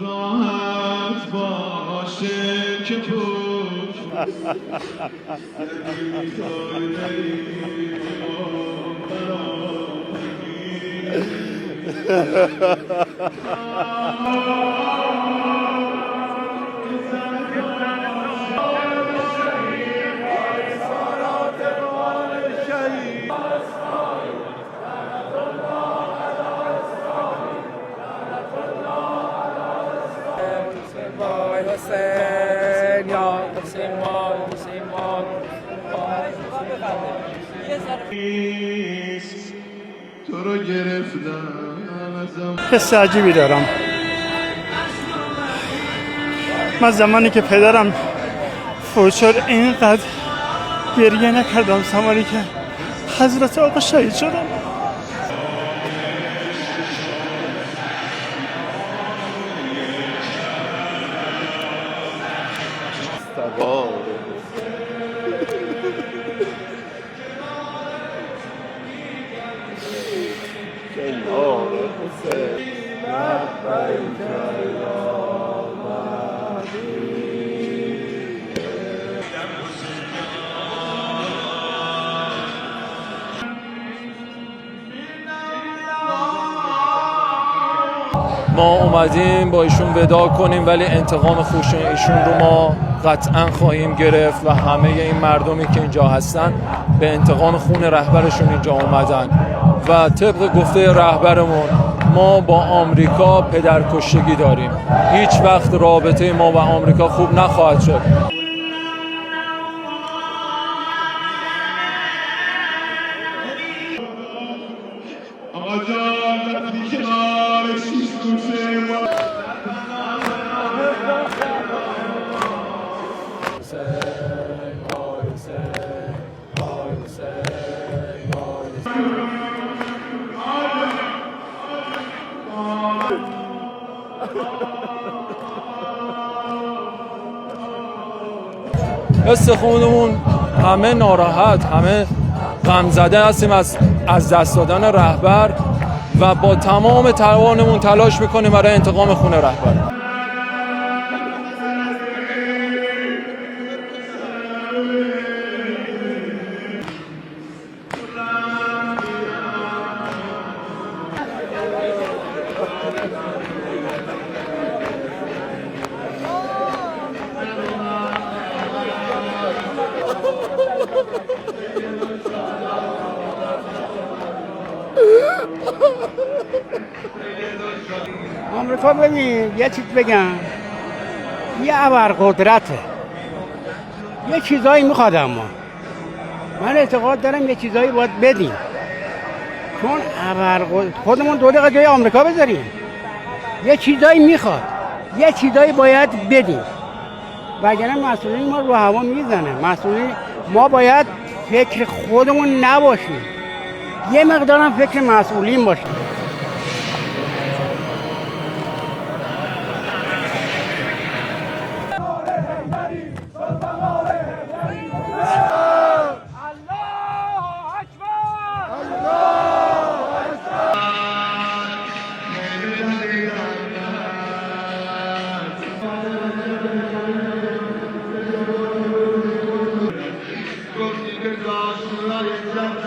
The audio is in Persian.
راحت باشه که حسین یا حسین وای حسین وای تو رو گرفتم حس عجیبی دارم. من زمانی که پدرم فوت شد اینقدر گریه نکردم زمانی که حضرت آقا شهید شدم. ما اومدیم با ایشون ودا کنیم، ولی انتقام خوش ایشون رو ما قطعا خواهیم گرفت و همه این مردمی که اینجا هستن به انتقام خون رهبرشون اینجا اومدن و طبق گفته رهبرمون ما با آمریکا پدرکشتگی داریم. هیچ وقت رابطه ما و آمریکا خوب نخواهد شد. حس خودمون همه ناراحت، همه غم زده هستیم از دست دادن رهبر و با تمام توانمون تلاش میکنیم برای انتقام خون رهبر. آمریکا ببین یه چیز بگم، یه ابرقدرته، یه چیزایی میخواد، اما من اعتقاد دارم یه چیزایی باید بدیم، چون خودمون 2 دقیقه جای آمریکا بذاریم. یه چیزایی میخواد، یه چیزایی باید بدیم، وگرنه مسئولین ما رو هوا میزنه. مسئولین ما باید فکر خودمون نباشیم، یه مقدارم فکر مسئولین باشیم. گفتی که داشت